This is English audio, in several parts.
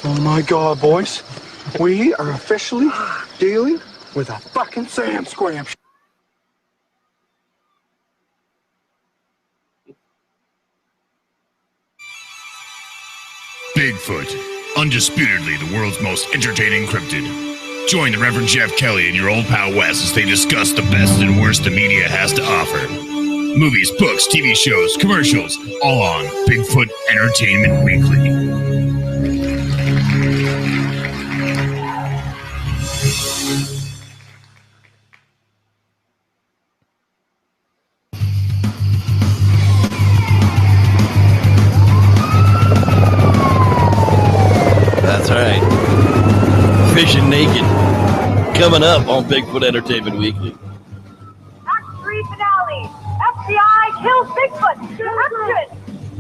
Oh my God, boys. We are officially dealing with a fucking Sam Scram. Bigfoot, undisputedly the world's most entertaining cryptid. Join the Reverend Jeff Kelly and your old pal Wes as they discuss the best and worst the media has to offer. Movies, books, TV shows, commercials, all on Bigfoot Entertainment Weekly. That's right. Fishing Naked. Coming up on Bigfoot Entertainment Weekly. Act 3 finale. FBI kills Bigfoot. Action.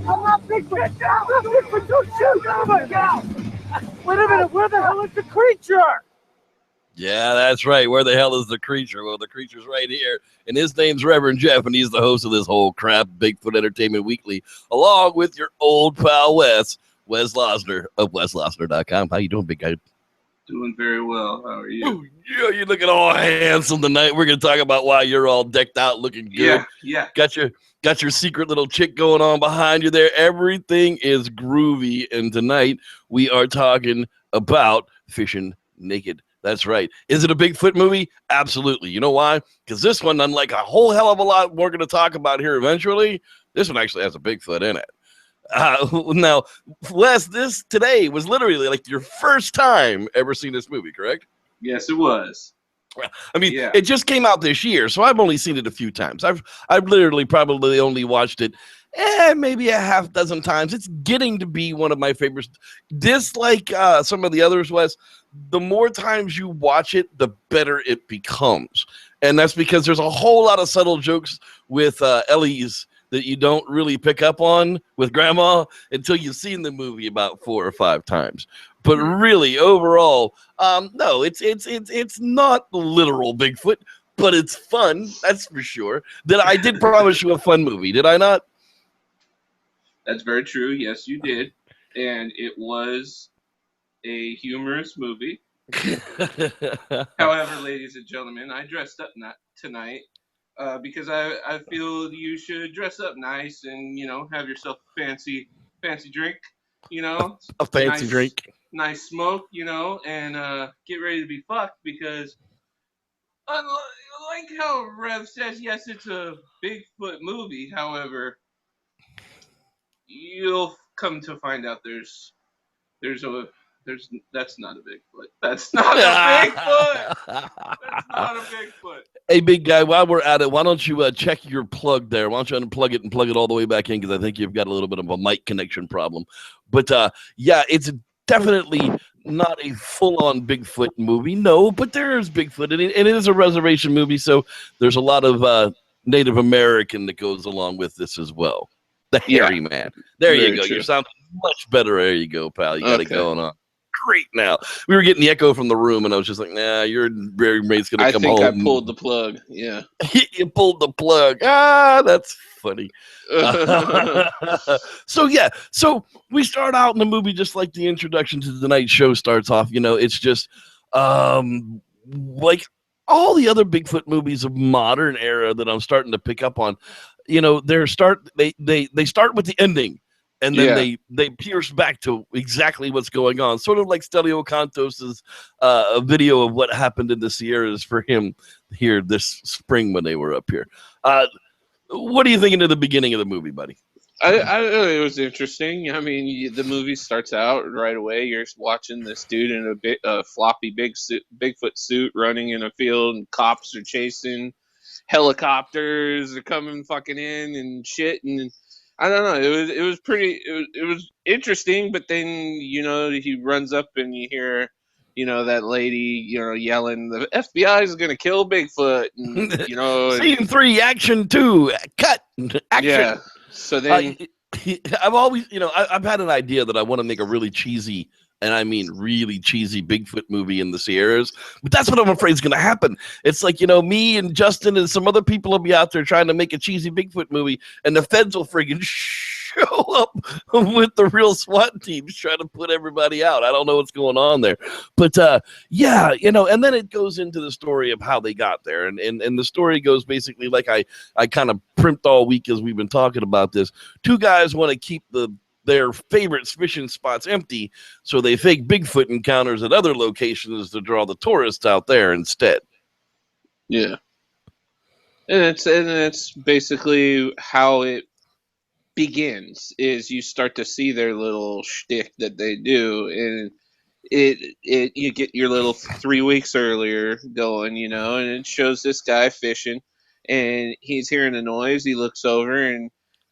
I'm not Bigfoot. I'm not Bigfoot. Don't shoot. Oh my God. Wait a minute. Where the hell is the creature? Yeah, that's right. Where the hell is the creature? Well, the creature's right here. And his name's Reverend Jeff, and he's the host of this whole crap, Bigfoot Entertainment Weekly, along with your old pal Wes Losner of weslosner.com. How you doing, big guy? Doing very well. How are you? Ooh, yeah, you're looking all handsome tonight. We're going to talk about why you're all decked out looking good. Yeah. Got your secret little chick going on behind you there. Everything is groovy. And tonight we are talking about Fishing Naked. That's right. Is it a Bigfoot movie? Absolutely. You know why? Because this one, unlike a whole hell of a lot we're going to talk about here eventually, this one actually has a Bigfoot in it. Now, Wes, this today was literally like your first time ever seen this movie, correct? Yes, it was. I mean, It just came out this year, so I've only seen it a few times. I've literally probably only watched it maybe a half dozen times. It's getting to be one of my favorites. This, like some of the others, Wes, the more times you watch it, the better it becomes. And that's because there's a whole lot of subtle jokes with Ellie's that you don't really pick up on with grandma until you've seen the movie about 4 or 5 times. But really, overall, no, it's not literal Bigfoot, but it's fun. That's for sure. I did promise you a fun movie, did I not? That's very true. Yes, you did. And it was a humorous movie. However, ladies and gentlemen, I dressed up tonight. Because I feel you should dress up nice and, have yourself a fancy drink, A fancy drink. Nice smoke, and get ready to be fucked because like how Rev says, yes, it's a Bigfoot movie. However, you'll come to find out that's not a Bigfoot. That's not a Bigfoot. That's not a Bigfoot. Hey, big guy, while we're at it, why don't you check your plug there? Why don't you unplug it and plug it all the way back in? Because I think you've got a little bit of a mic connection problem. But, yeah, it's definitely not a full-on Bigfoot movie. No, but there is Bigfoot in it. And it is a reservation movie, so there's a lot of Native American that goes along with this as well. The hairy man. There you go. True. You sound much better. There you go, pal. You got it going on. Great now. We were getting the echo from the room, and I was just like, nah, your mate's going to come home. I think I pulled the plug. Yeah. You pulled the plug. That's funny. So we start out in the movie just like the introduction to the night show starts off. It's just like all the other Bigfoot movies of modern era that I'm starting to pick up on. They start with the ending. And then they pierce back to exactly what's going on, sort of like Stelio Cantos's video of what happened in the Sierras for him here this spring when they were up here. What are you thinking of the beginning of the movie, buddy? It was interesting. I mean, the movie starts out right away. You're watching this dude in a floppy Bigfoot suit running in a field, and cops are chasing, helicopters are coming fucking in and shit, and I don't know. It was pretty. It was interesting, but then he runs up and you hear, that lady, yelling, "The FBI is gonna kill Bigfoot." And, Scene 3, action 2, cut, action. Yeah. So then I've always, I've had an idea that I want to make a really cheesy, and I mean really cheesy Bigfoot movie in the Sierras, but that's what I'm afraid is going to happen. It's like, me and Justin and some other people will be out there trying to make a cheesy Bigfoot movie, and the feds will friggin' show up with the real SWAT teams trying to put everybody out. I don't know what's going on there. But yeah, and then it goes into the story of how they got there. And the story goes basically like I kind of primped all week as we've been talking about this. Two guys want to keep their favorite fishing spots empty, so they fake Bigfoot encounters at other locations to draw the tourists out there instead. Yeah. And it's basically how it begins, is you start to see their little shtick that they do, and you get your little 3 weeks earlier going, and it shows this guy fishing, and he's hearing a noise. He looks over, and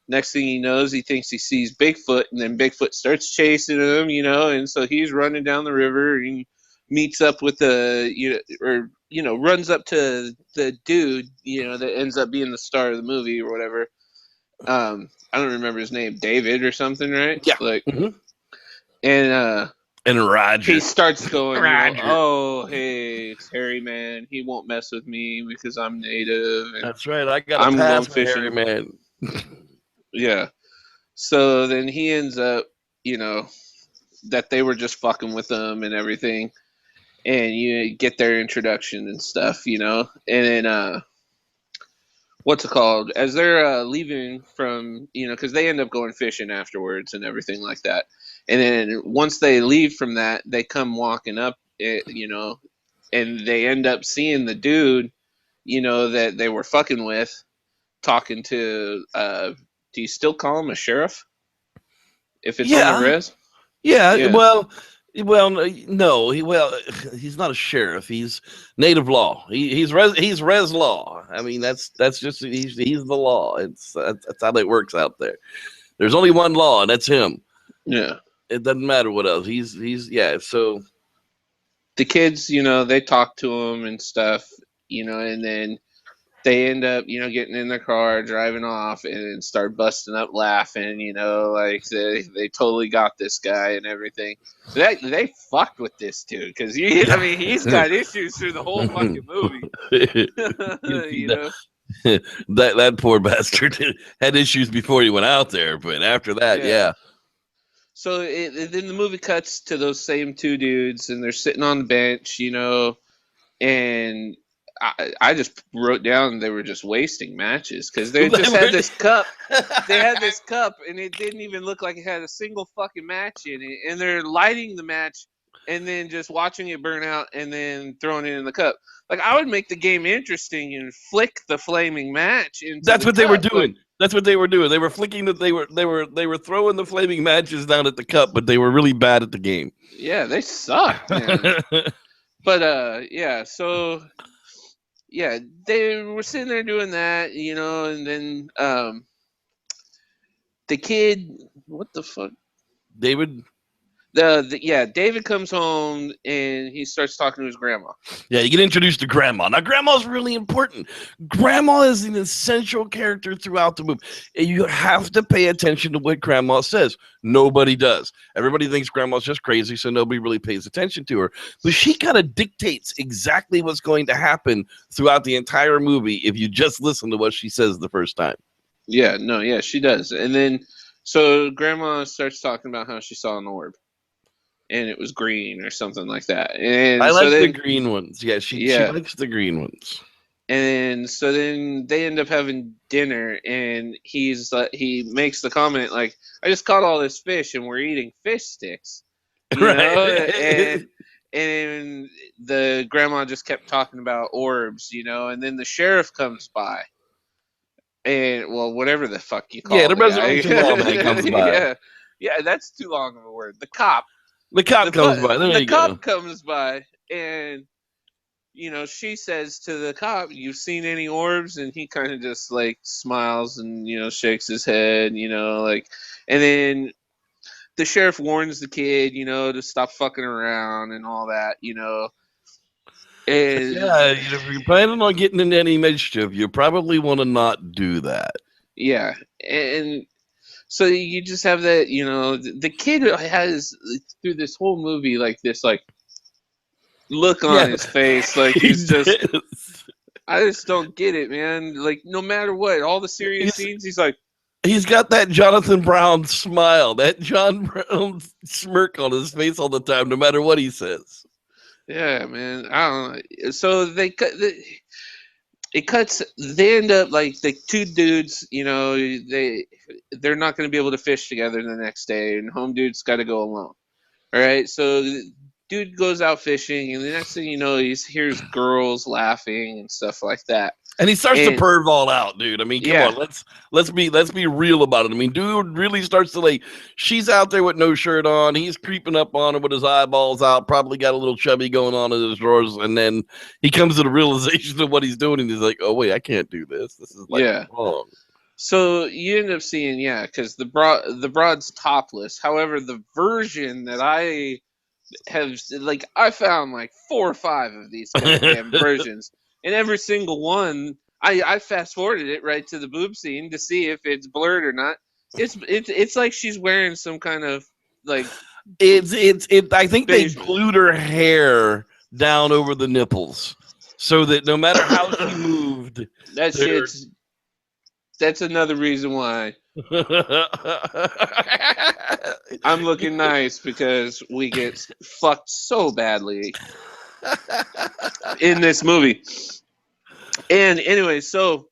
next thing he knows, he thinks he sees Bigfoot, and then Bigfoot starts chasing him, and so he's running down the river and meets up with runs up to the dude, that ends up being the star of the movie or whatever. I don't remember his name, David or something, right? Yeah. And Roger. He starts going, oh, hey, it's Harry Man. He won't mess with me because I'm native. And that's right. I got a pass for Harry Man. Yeah. So then he ends up, that they were just fucking with him and everything. And you get their introduction and stuff, and then what's it called? As they're leaving from, because they end up going fishing afterwards and everything like that. And then once they leave from that, they come walking up, and they end up seeing the dude, that they were fucking with, talking to. Do you still call him a sheriff? If it's on the res? Yeah. Well, no. He's not a sheriff. He's native law. He's res law. I mean, that's just he's the law. That's how that works out there. There's only one law, and that's him. Yeah. It doesn't matter what else. He's So the kids, they talk to him and stuff, and then they end up, getting in their car, driving off, and start busting up laughing, like they totally got this guy and everything. They fucked with this dude because he's got issues through the whole fucking movie. That poor bastard had issues before he went out there, but after that, yeah. So then the movie cuts to those same two dudes, and they're sitting on the bench, and I just wrote down they were just wasting matches because they had this cup. They had this cup, and it didn't even look like it had a single fucking match in it. And they're lighting the match and then just watching it burn out and then throwing it in the cup. Like, I would make the game interesting and flick the flaming match into That's what they were doing. Like, that's what they were doing. They were flicking that. They were throwing the flaming matches down at the cup, but they were really bad at the game. Yeah, they sucked, man. But so. Yeah, they were sitting there doing that, and then the kid, what the fuck? David? David comes home and he starts talking to his grandma. Yeah, you get introduced to Grandma. Now, Grandma's really important. Grandma is an essential character throughout the movie. You have to pay attention to what Grandma says. Nobody does. Everybody thinks Grandma's just crazy, so nobody really pays attention to her. But she kind of dictates exactly what's going to happen throughout the entire movie if you just listen to what she says the first time. Yeah, she does. And then, so Grandma starts talking about how she saw an orb. And it was green or something like that. And I like the green ones. Yeah, she likes the green ones. And so then they end up having dinner, and he makes the comment like, "I just caught all this fish, and we're eating fish sticks." You know? And the grandma just kept talking about orbs, and then the sheriff comes by. And, whatever the fuck you call it. Yeah, the reservation lawman comes by. Yeah, that's too long of a word. The cop. The cop comes by. The cop comes by, and she says to the cop, "You've seen any orbs?" And he kind of just like smiles and shakes his head, and then the sheriff warns the kid, to stop fucking around and all that, And if you're planning on getting into any mischief, you probably want to not do that. Yeah, and. So you just have that, the kid has through this whole movie like this look on his face, like he's just. I just don't get it, man. Like no matter what, all the serious scenes, he's like, He's got that Jonathan Brown smile, that John Brown smirk on his face all the time, no matter what he says. Yeah, man. I don't know. So it cuts. They end up like the two dudes. They're not going to be able to fish together the next day, and home dude's got to go alone. All right. So the dude goes out fishing, and the next thing you know, he hears girls laughing and stuff like that. And he starts to perv all out, dude. I mean, come on, let's be real about it. I mean, dude really starts to like. She's out there with no shirt on. He's creeping up on her with his eyeballs out. Probably got a little chubby going on in his drawers. And then he comes to the realization of what he's doing, and he's like, "Oh wait, I can't do this. This is like wrong." So you end up seeing, because the broad's topless. However, the version that I have, like, I found like 4 or 5 of these goddamn versions. And every single one, I fast forwarded it right to the boob scene to see if it's blurred or not. It's like she's wearing some kind of like. I think they glued her hair down over the nipples so that no matter how she moved, that's another reason why I'm looking nice, because we get fucked so badly in this movie. And anyway, so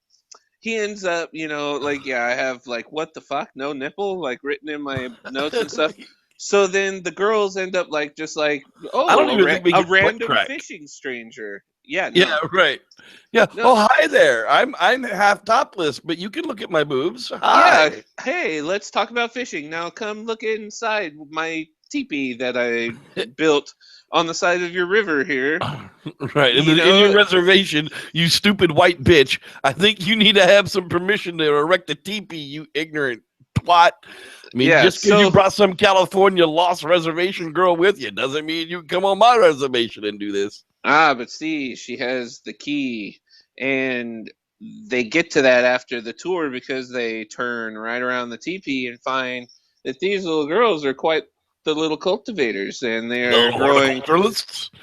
he ends up, I have like, what the fuck? No nipple, like, written in my notes and stuff. So then the girls end up like, just like, I don't even think we a get random fishing stranger. Yeah. No. Yeah. Right. Yeah. No. Oh, hi there. I'm half topless, but you can look at my boobs. Hi. Yeah. Hey, let's talk about fishing. Now come look inside my teepee that I built on the side of your river here. Right. In your reservation, you stupid white bitch. I think you need to have some permission to erect a teepee, you ignorant twat. I mean, just because you brought some California lost reservation girl with you doesn't mean you can come on my reservation and do this. But see, she has the key, and they get to that after the tour because they turn right around the teepee and find that these little girls are quite the little cultivators, and they are growing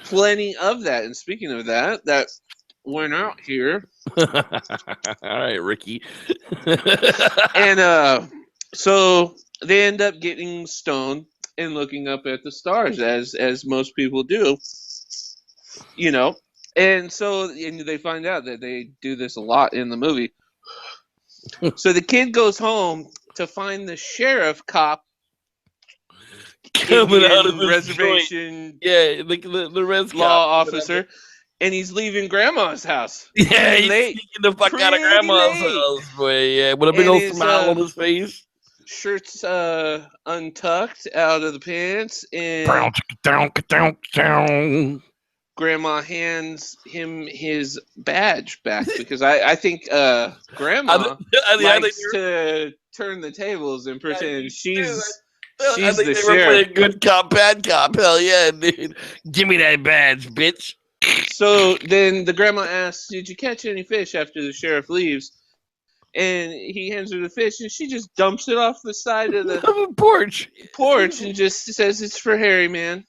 plenty of that. And speaking of that went out here. All right, Ricky. And so they end up getting stoned and looking up at the stars, as most people do. And so they find out that they do this a lot in the movie. So the kid goes home to find the sheriff cop coming out of the reservation. Yeah, the res law officer, and he's leaving grandma's house. Yeah, he's sneaking the fuck out of grandma's house, boy. Yeah, with a big old smile on his face. Shirt's untucked out of the pants, and grandma hands him his badge back, because I think grandma likes to turn the tables and pretend she's I think the they sheriff. were playing good cop, bad cop. Hell yeah, dude. Give me that badge, bitch. So then the grandma asks, "Did you catch any fish after the sheriff leaves?" And he hands her the fish, and she just dumps it off the side of the porch and just says, "It's for Harry, man."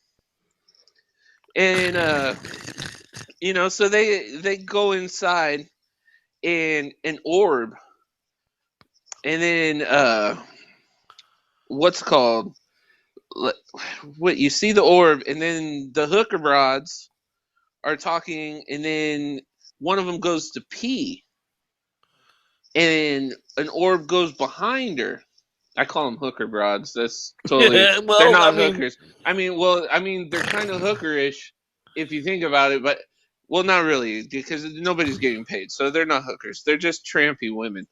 And so they go inside, and an orb, and then what's called, what you see the orb, and then the hooker rods are talking, and then one of them goes to pee, and an orb goes behind her. I call them hooker broads. That's totally. Well, they're not hookers. I mean, they're kind of hookerish if you think about it, but not really, because nobody's getting paid, so they're not hookers. They're just trampy women.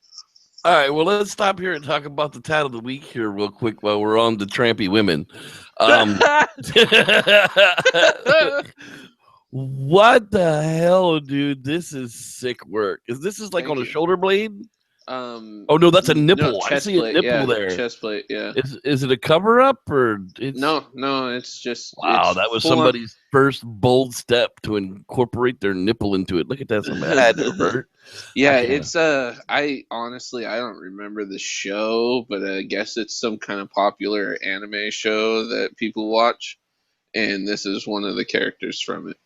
All right, well, let's stop here and talk about the title of the week here real quick while we're on the trampy women. What the hell, dude? This is sick work. This is like on a shoulder blade? Oh no, that's a nipple. No, I see a nipple there. Chest plate, yeah. Is it a cover up or No, it's just wow, that was somebody's first bold step to incorporate their nipple into it. Look at that, some bad hurt. Yeah, it's I honestly don't remember the show, but I guess it's some kind of popular anime show that people watch, and this is one of the characters from it.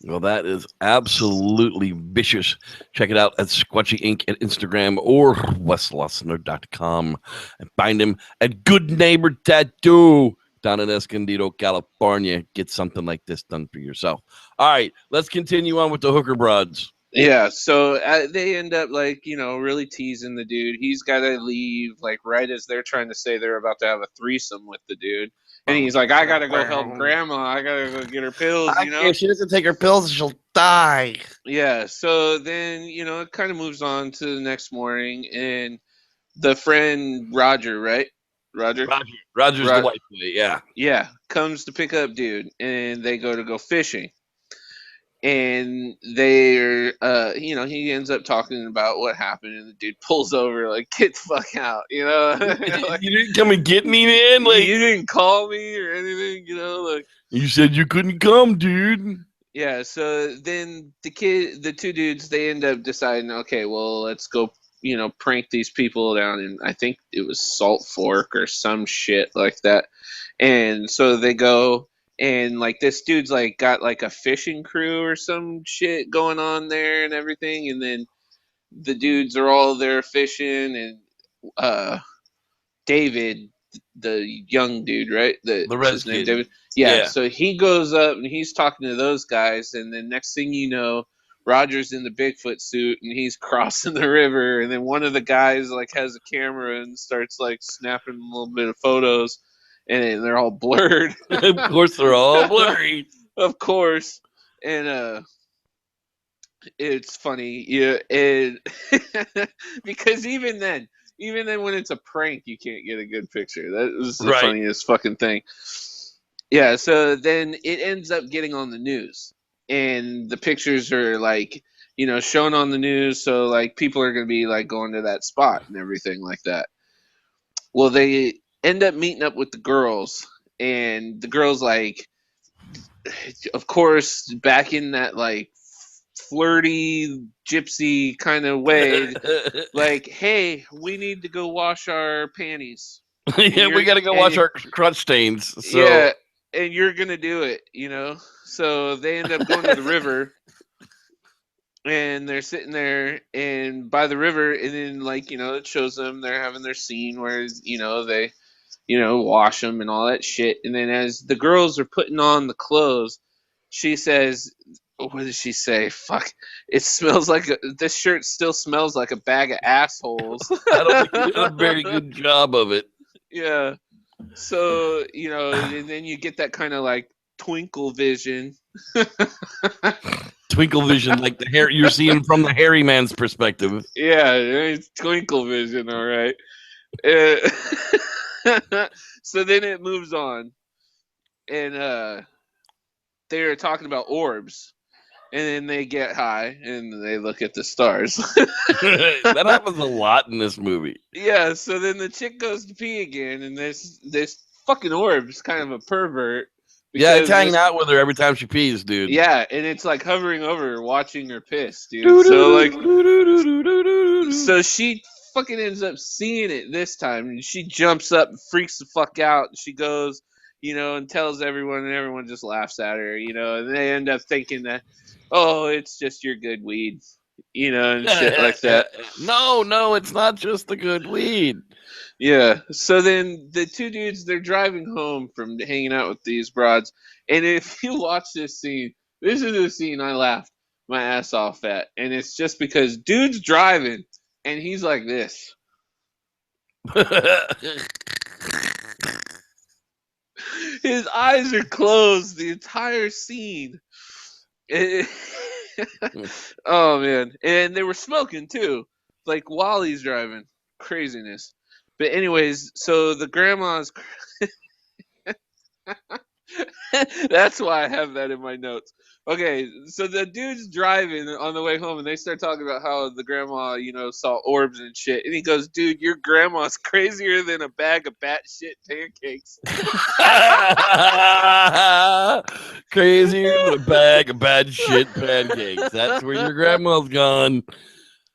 Well, that is absolutely vicious. Check it out at Squatchy Inc. at Instagram or westlossner.com. And find him at Good Neighbor Tattoo down in Escondido, California. Get something like this done for yourself. All right, let's continue on with the hooker broads. Yeah, so they end up like, really teasing the dude. He's got to leave like right as they're trying to say they're about to have a threesome with the dude. And he's like, I got to go help grandma. I got to go get her pills, If she doesn't take her pills, she'll die. Yeah, so then, it kind of moves on to the next morning and the friend Roger, right? Roger's the white boy, yeah. Yeah, comes to pick up dude and they go fishing. And they're he ends up talking about what happened and the dude pulls over like, get the fuck out, like, you didn't come and get me, man. Like, you didn't call me or anything, like, you said you couldn't come, dude. Yeah, so then the two dudes, they end up deciding, okay, well, let's go, prank these people down in, I think it was Salt Fork or some shit like that. And so they go, and like this dude's like got like a fishing crew or some shit going on there and everything. And then the dudes are all there fishing, and David, the young dude, right? The red kid. David. Yeah, so he goes up and he's talking to those guys, and then next thing you know, Roger's in the Bigfoot suit and he's crossing the river, and then one of the guys like has a camera and starts like snapping a little bit of photos, and they're all blurred. Of course, they're all blurry. Of course, and it's funny, yeah, and because even then when it's a prank, you can't get a good picture. That was the funniest fucking thing. Yeah, so then it ends up getting on the news, and the pictures are like, shown on the news, so like people are going to be like going to that spot and everything like that. Well, they end up meeting up with the girls, and the girls, like, of course, back in that like flirty gypsy kind of way, like, hey, we need to go wash our panties. Yeah, we got to go wash our crotch stains. So. Yeah, and you're gonna do it, So they end up going to the river, and they're sitting there and by the river, and then like, it shows them they're having their scene where they wash them and all that shit. And then as the girls are putting on the clothes, she says, what does she say? Fuck, it smells like this shirt still smells like a bag of assholes. I don't think you did a very good job of it. Yeah. So, and then you get that kind of like twinkle vision. Twinkle vision, like the hair you're seeing from the hairy man's perspective. Yeah, it's twinkle vision, all right. So then it moves on, and they're talking about orbs, and then they get high and they look at the stars. That happens a lot in this movie. Yeah, so then the chick goes to pee again, and this fucking orb's kind of a pervert. Yeah, it's hanging out with her every time she pees, dude. Yeah, and it's like hovering over her, watching her piss, dude. So like, so she fucking ends up seeing it this time, and she jumps up and freaks the fuck out. And she goes, and tells everyone, and everyone just laughs at her, and they end up thinking that, oh, it's just your good weed, and shit like that. No, it's not just the good weed. Yeah. So then the two dudes, they're driving home from hanging out with these broads. And if you watch this scene, this is the scene I laughed my ass off at. And it's just because dude's driving and he's like this. His eyes are closed the entire scene. Oh, man. And they were smoking too. Like while he's driving. Craziness. But anyways, so the grandma's... That's why I have that in my notes. Okay, so the dude's driving on the way home, and they start talking about how the grandma, saw orbs and shit. And he goes, dude, your grandma's crazier than a bag of batshit pancakes. Crazier than a bag of bad shit pancakes. That's where your grandma's gone.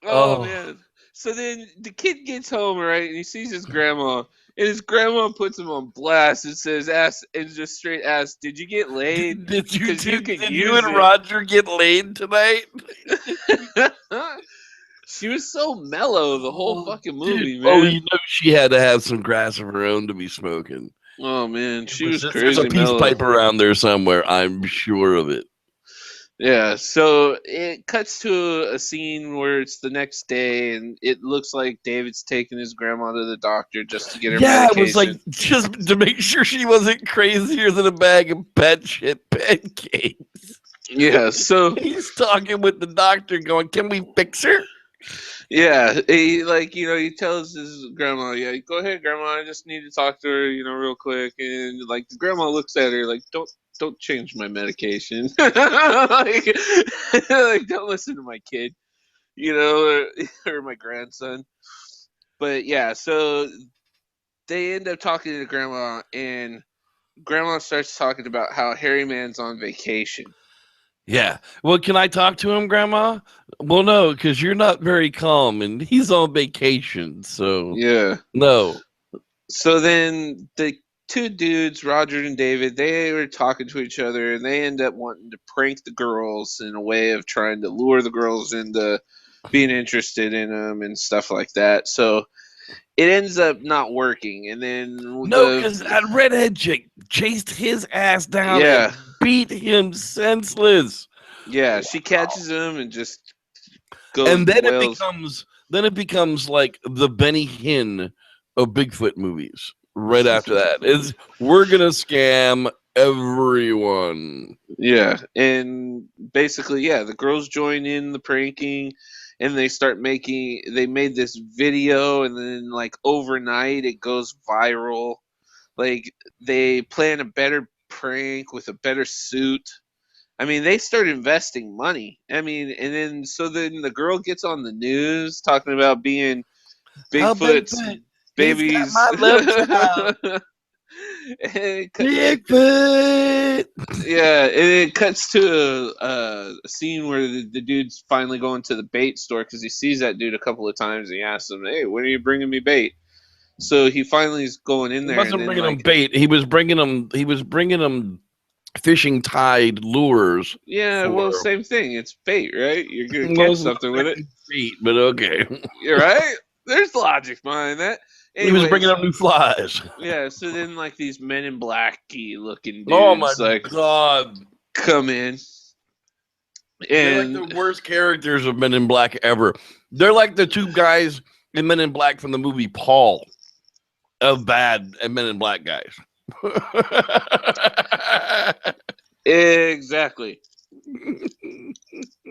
Oh, man. So then the kid gets home, right, and he sees his grandma, and his grandma puts him on blast and says, "Ask," and just straight asks, "Did you get laid? Did you Because you could did use you and it." Roger get laid tonight? She was so mellow the whole fucking movie, man. Oh, you know she had to have some grass of her own to be smoking. Oh man, she was There's crazy a peace mellow. pipe around there somewhere. I'm sure of it. Yeah, so it cuts to a scene where it's the next day, and it looks like David's taking his grandma to the doctor just to get her medication. It was like just to make sure she wasn't crazier than a bag of pet shit pancakes. Yeah, so he's talking with the doctor, going, "Can we fix her?" Yeah, he tells his grandma, "Yeah, go ahead, grandma. I just need to talk to her, real quick." And like the grandma looks at her like, "Don't change my medication. like, don't listen to my kid, or my grandson." But yeah, so they end up talking to grandma, and grandma starts talking about how Harry Man's on vacation. Yeah. Well, can I talk to him, Grandma? Well, no, because you're not very calm, and he's on vacation. So yeah, no. So then the two dudes, Roger and David, they were talking to each other, and they end up wanting to prank the girls in a way of trying to lure the girls into being interested in them and stuff like that. So it ends up not working, and then No, because that redhead chick chased his ass down and beat him senseless. Yeah, she catches him and just goes. And then it becomes like the Benny Hinn of Bigfoot movies. Right after that, we're gonna scam everyone. Yeah, and basically, the girls join in the pranking. And they made this video, and then like overnight it goes viral. Like they plan a better prank with a better suit. I mean, they start investing money. I mean, and then the girl gets on the news talking about being Bigfoot's babies. Bigfoot. Yeah, and it cuts to a scene where the dude's finally going to the bait store because he sees that dude a couple of times, and he asks him, "Hey, when are you bringing me bait?" So he finally is going in there. He wasn't bringing him bait. He was bringing him fishing tide lures. Yeah, well, same thing. It's bait, right? You're gonna catch something with it. Bait, but okay. You're right. There's logic behind that. Anyways, he was bringing up new flies. Yeah, so then like these Men in Black-y looking dudes, oh my god, come in. They're like the worst characters of Men in Black ever. They're like the two guys in Men in Black from the movie Paul, of bad and Men in Black guys. Exactly.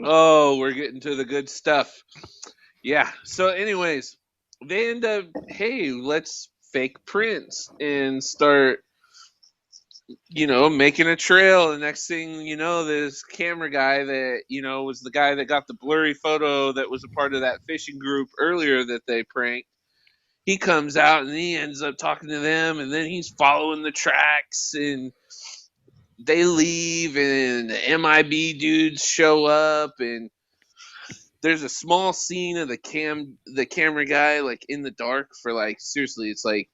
Oh, we're getting to the good stuff. Yeah. So, anyways, they end up, hey, let's fake prints and start, making a trail. The next thing you know, this camera guy that, was the guy that got the blurry photo that was a part of that fishing group earlier that they pranked. He comes out and he ends up talking to them, and then he's following the tracks, and they leave, and the MIB dudes show up, and there's a small scene of the camera guy like in the dark for like, seriously, it's like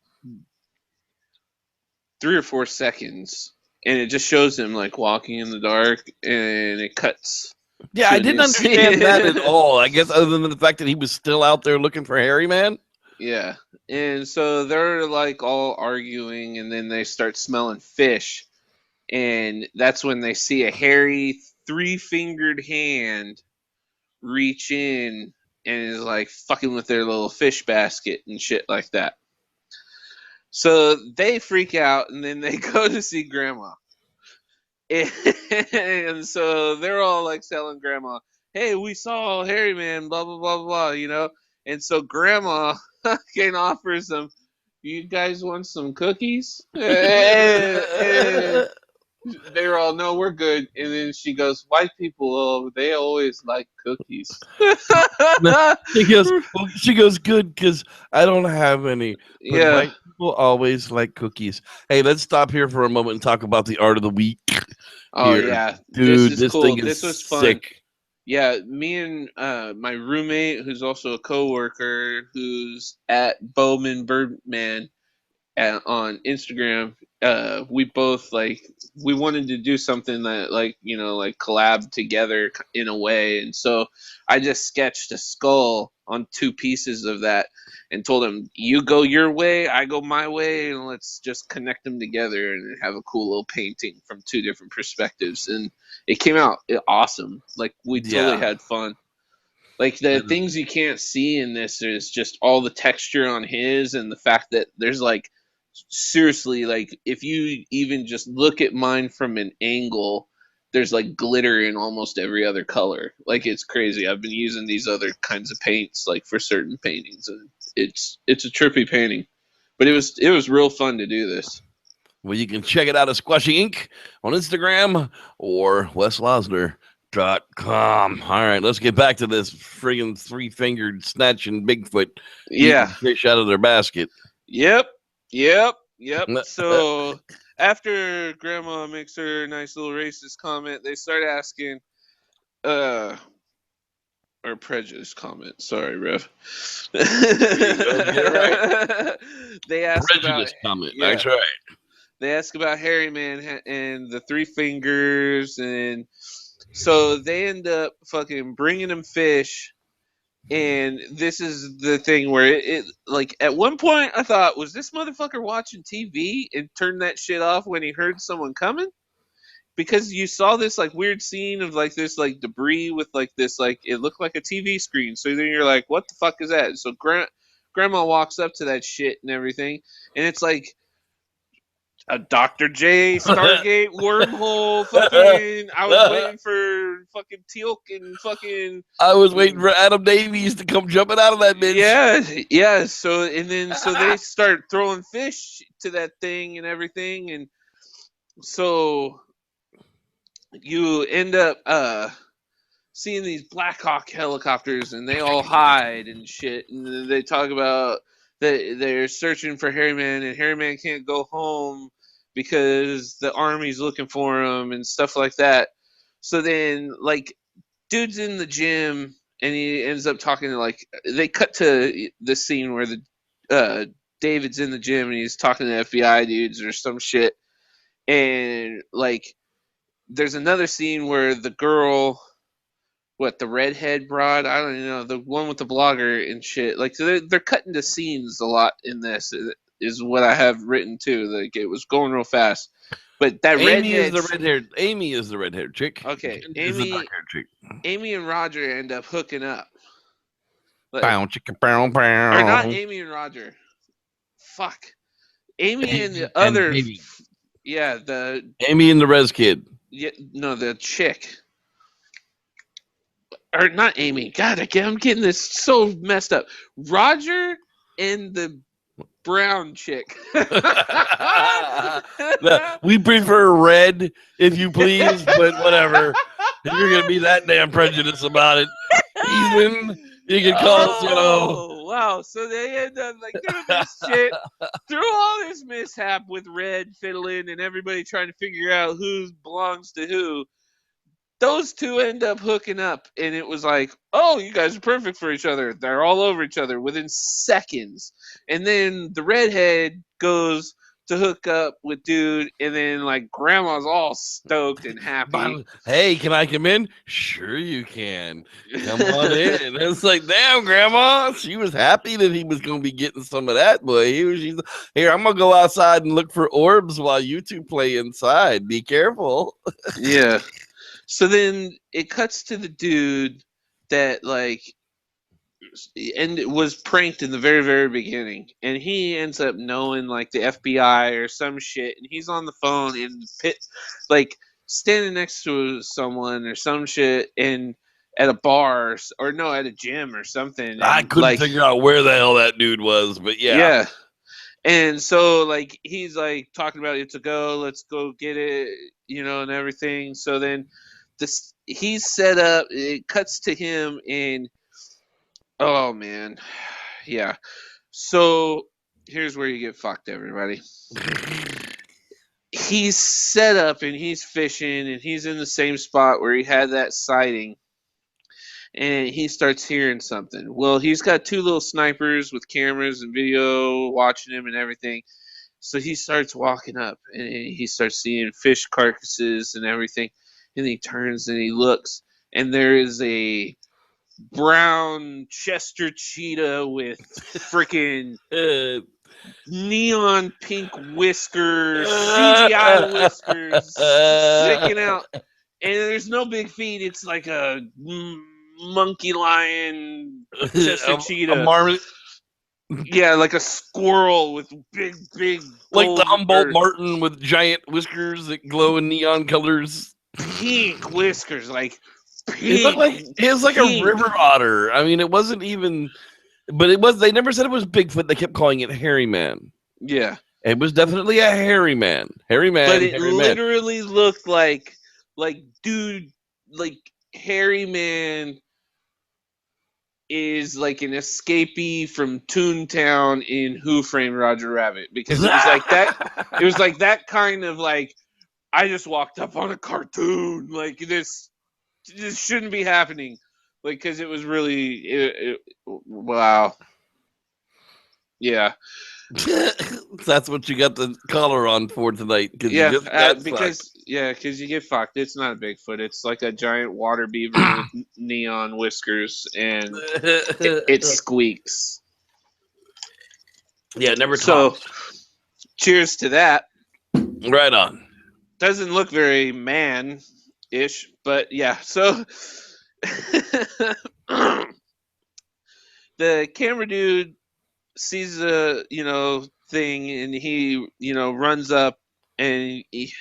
3 or 4 seconds, and it just shows him like walking in the dark, and it cuts. Yeah, I didn't understand that at all. I guess other than the fact that he was still out there looking for Harry Man. Yeah, and so they're like all arguing, and then they start smelling fish, and that's when they see a hairy 3-fingered hand reach in and is like fucking with their little fish basket and shit like that. So they freak out, and then they go to see Grandma. And so they're all like telling Grandma, "Hey, we saw Harry Man, blah, blah, blah, blah," And so Grandma fucking offers them, "You guys want some cookies?" And they were all, "No, we're good." And then she goes, "White people, they always like cookies." She goes, "Good, because I don't have any." But yeah. White people always like cookies. Hey, let's stop here for a moment and talk about the art of the week. Oh, here. yeah. Dude, this is cool. thing is this was fun. sick. Yeah, me and my roommate, who's also a coworker, who's at Bowman Birdman on Instagram, we both we wanted to do something that like collab together in a way, and so I just sketched a skull on two pieces of that and told him, you go your way, I go my way, and let's just connect them together and have a cool little painting from two different perspectives. And it came out awesome. Like, we totally Yeah. had fun. Like, the things you can't see in this is just all the texture on his, and the fact that there's like, seriously, like, if you even just look at mine from an angle, there's like glitter in almost every other color. Like, it's crazy. I've been using these other kinds of paints like for certain paintings, and it's a trippy painting. But it was real fun to do this. Well, you can check it out at Squashy Inc. on Instagram or weslosner.com. All right, let's get back to this friggin' three-fingered snatching Bigfoot Yeah. eating fish out of their basket. Yep. So after Grandma makes her nice little racist comment, they start asking, or prejudice comment. Sorry, Rev. Get it right. They ask Prejudice about comment. That's right. They ask about Hairy Man and the three fingers, and so they end up fucking bringing him fish. And this is the thing where it like, at one point I thought, was this motherfucker watching TV and turned that shit off when he heard someone coming? Because you saw this like weird scene of like this like debris with like this, like, it looked like a TV screen. So then you're like, what the fuck is that? So grandma walks up to that shit and everything, and it's like a Dr. J Stargate wormhole. Fucking, I was waiting for fucking Teal'c and fucking. I was waiting for Adam Davies to come jumping out of that bitch. Yeah. So they start throwing fish to that thing and everything, and so you end up seeing these Black Hawk helicopters, and they all hide and shit, and then they talk about that they're searching for Hairy Man, and Hairy Man can't go home because the army's looking for him and stuff like that. So then, like, dude's in the gym, and he ends up talking to, like, they cut to the scene where David's in the gym and he's talking to FBI dudes or some shit, and like, there's another scene where the girl, the redhead broad, I don't know, the one with the blogger and shit, like, they're cutting to scenes a lot in this, is what I have written too. Like, it was going real fast. But that Amy is the red haired chick. Okay, Amy is the dark haired chick. Amy and Roger end up hooking up. Like, bow, chicka, bow, bow. Or not Amy and Roger. Fuck. Amy and the other. Amy. Yeah, the Amy and the Res Kid. Yeah, no, the chick. Or not Amy. God, I'm getting this so messed up. Roger and the brown chick. We prefer red, if you please, but whatever. If you're gonna be that damn prejudiced about it, even you can call us, Oh, wow. So they end up like doing this shit through all this mishap with Red fiddling and everybody trying to figure out who belongs to who. Those two end up hooking up, and it was like, oh, you guys are perfect for each other. They're all over each other within seconds. And then the redhead goes to hook up with dude, and then like grandma's all stoked and happy. Hey, can I come in? Sure you can. Come on in. And it's like, damn, grandma, she was happy that he was gonna be getting some of that, boy. She's here, I'm gonna go outside and look for orbs while you two play inside. Be careful. Yeah. So then it cuts to the dude that like was pranked in the very, very beginning, and he ends up knowing like the FBI or some shit, and he's on the phone in pit, like standing next to someone or some shit, and at a bar or no, at a gym or something. And I couldn't figure out where the hell that dude was, but yeah. Yeah. And so like he's like talking about it's a go, let's go get it, and everything. So then he's set up, it cuts to him, and oh man, yeah. So here's where you get fucked, everybody. He's set up and he's fishing, and he's in the same spot where he had that sighting, and he starts hearing something. Well, he's got two little snipers with cameras and video watching him and everything. So he starts walking up and he starts seeing fish carcasses and everything. And he turns and he looks, and there is a brown Chester cheetah with freaking neon pink whiskers, CGI whiskers sticking out. And there's no big feet. It's like a monkey lion Chester cheetah. Yeah, like a squirrel with big like the Humboldt Martin with giant whiskers that glow in neon colors. Pink whiskers, like pink. It was like a river otter. I mean, it wasn't even, but it was. They never said it was Bigfoot. They kept calling it Hairy Man. Yeah, it was definitely a hairy man. Hairy man. But it literally looked like dude, like Hairy Man is like an escapee from Toontown in Who Framed Roger Rabbit, because it was like that. It was like that kind of like, I just walked up on a cartoon. Like this shouldn't be happening. Like, because it was really wow. Yeah. That's what you got the collar on for tonight. Yeah, because you get fucked. It's not a Bigfoot. It's like a giant water beaver with neon whiskers, and it squeaks. Yeah, never talks. So, cheers to that. Right on. Doesn't look very man-ish, but yeah. So, the camera dude sees a thing, and he runs up, and he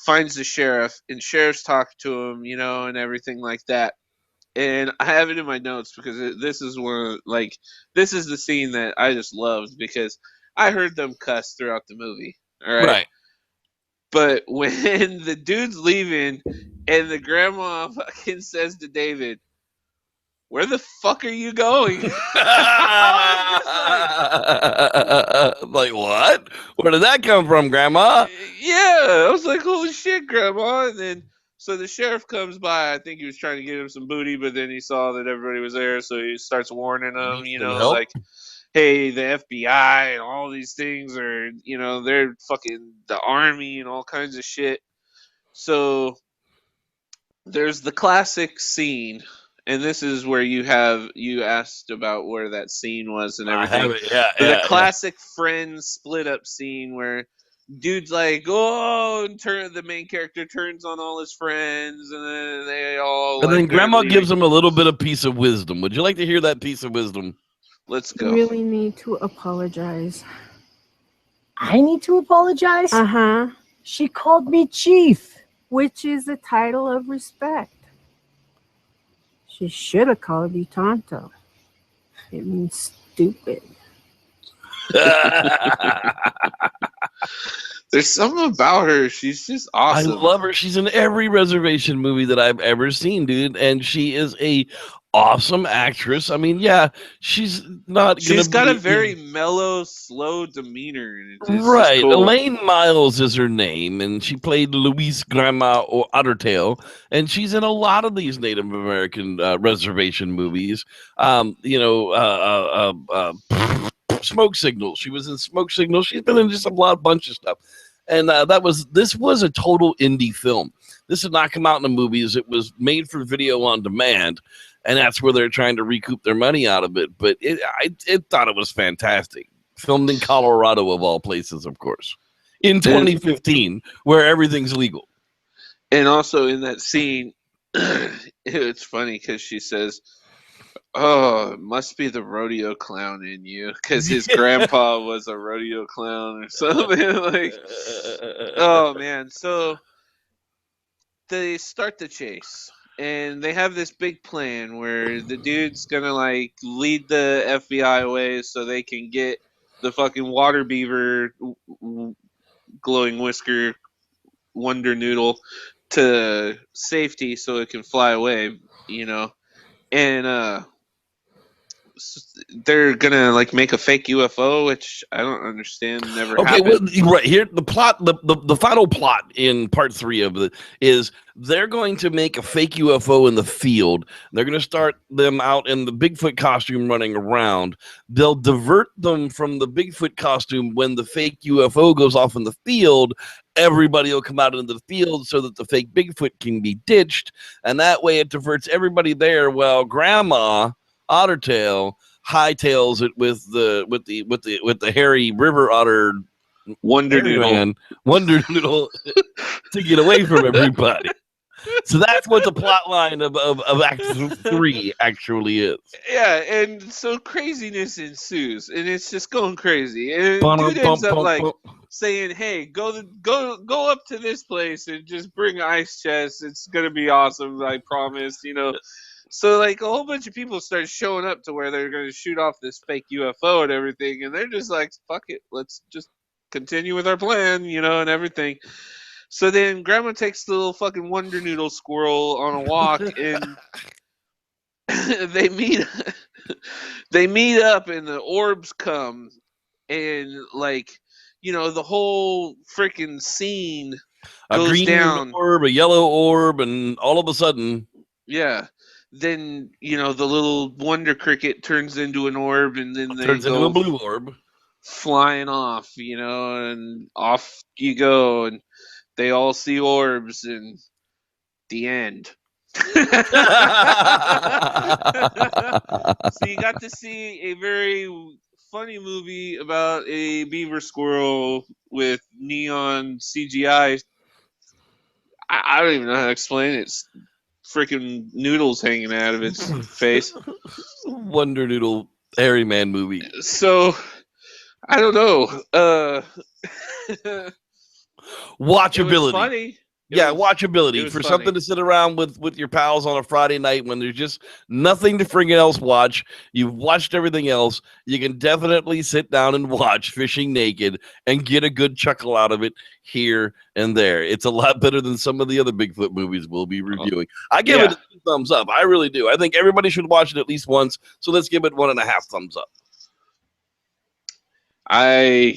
finds the sheriff, and sheriff's talking to him, and everything like that. And I have it in my notes because this is this is the scene that I just loved, because I heard them cuss throughout the movie. All right. But when the dude's leaving and the grandma fucking says to David, "Where the fuck are you going?" Like, what? Where did that come from, Grandma? Yeah, I was like, holy shit, Grandma. And then, so the sheriff comes by. I think he was trying to get him some booty, but then he saw that everybody was there, so he starts warning them, like, hey, the FBI and all these things are, they're fucking the army and all kinds of shit. So there's the classic scene. And this is where you asked about where that scene was and everything. The classic friends split up scene where dude's like, oh, and the main character turns on all his friends, and then they all. And then Grandma gives him a little bit of piece of wisdom. Would you like to hear that piece of wisdom? Let's go. You really need to apologize. I need to apologize? Uh-huh. She called me Chief, which is a title of respect. She should have called you Tonto. It means stupid. There's something about her. She's just awesome. I love her. She's in every reservation movie that I've ever seen, dude. And she is a awesome actress. I mean, yeah, she's not. She's got a very mellow, slow demeanor. Right. Cool. Elaine Miles is her name, and she played Louise Grandma or Ottertail, and she's in a lot of these Native American reservation movies. Smoke Signals. She was in Smoke Signals. She's been in just a bunch of stuff. And this was a total indie film. This did not come out in the movies. It was made for video on demand, and that's where they're trying to recoup their money out of it. But I thought it was fantastic. Filmed in Colorado, of all places, of course, in 2015, where everything's legal. And also in that scene, it's funny because she says, "Oh, it must be the rodeo clown in you," because his grandpa was a rodeo clown or something. Like, oh man. So they start the chase, and they have this big plan where the dude's gonna like lead the FBI away so they can get the fucking water beaver, glowing whisker, wonder noodle to safety so it can fly away, and they're gonna like make a fake UFO, which I don't understand. Never Okay, happened. well, right here, the plot, the final plot in part 3 of it is they're going to make a fake UFO in the field. They're going to start them out in the Bigfoot costume running around. They'll divert them from the Bigfoot costume when the fake UFO goes off in the field. Everybody will come out into the field so that the fake Bigfoot can be ditched, and that way it diverts everybody there. While Grandma Ottertail hightails it with the hairy river otter Wonder Noodle. Wonder Noodle to get away from everybody. So that's what the plot line of Act 3 actually is. Yeah, and so craziness ensues, and it's just going crazy. And dude ends up like saying, "Hey, go up to this place and just bring ice chests. It's gonna be awesome, I promise." You know. So like a whole bunch of people start showing up to where they're gonna shoot off this fake UFO and everything, and they're just like, "Fuck it, let's just continue with our plan," you know, and everything. So then Grandma takes the little fucking Wonder Noodle squirrel on a walk, and they meet up, and the orbs come, and like, you know, the whole freaking scene goes a green down. orb, a yellow orb, and all of a sudden, yeah. Then, you know, the little Wonder Cricket turns into an orb, and then they turns go into a blue orb, flying off, you know, and off you go, and they all see orbs, and the end. So you got to see a very funny movie about a beaver squirrel with neon CGI. I don't even know how to explain it. It's freaking noodles hanging out of its face. Wonder Noodle hairy man movie. So I don't know. Watchability. It was funny. Watchability for funny. something to sit around with your pals on a Friday night when there's just nothing to friggin' else watch. You've watched everything else. You can definitely sit down and watch Fishing Naked and get a good chuckle out of it here and there. It's a lot better than some of the other Bigfoot movies we'll be reviewing. I give it a thumbs up. I really do. I think everybody should watch it at least once. So let's give it 1.5 thumbs up. I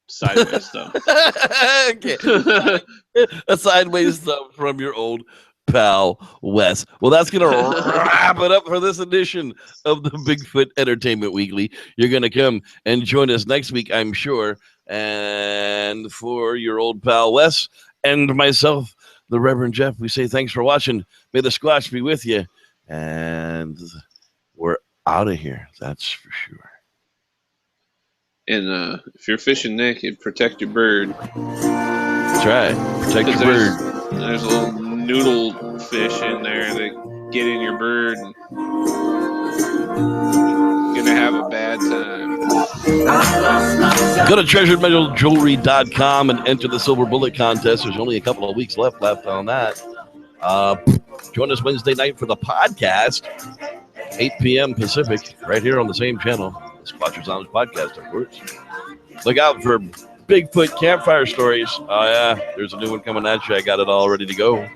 sideways thumb. Okay. A sideways thumb from your old pal Wes. Well, that's gonna wrap it up for this edition of the Bigfoot Entertainment Weekly. You're gonna come and join us next week, I'm sure. And for your old pal Wes and myself, the Reverend Jeff, we say thanks for watching. May the Squatch be with you. And we're out of here. That's for sure. And if you're fishing naked, protect your bird. That's right. Protect your bird. There's a little noodle fish in there that get in your bird and you're gonna have a bad time. Go to treasuredmetaljewelry.com and enter the Silver Bullet contest. There's only a couple of weeks left on that. Join us Wednesday night for the podcast, 8 p.m. Pacific, right here on the same channel. Squatchers Lounge podcast, of course. Look out for Bigfoot campfire stories. Oh, yeah. There's a new one coming at you. I got it all ready to go.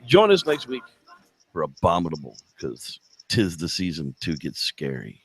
Join us next week for Abominable, because 'tis the season to get scary.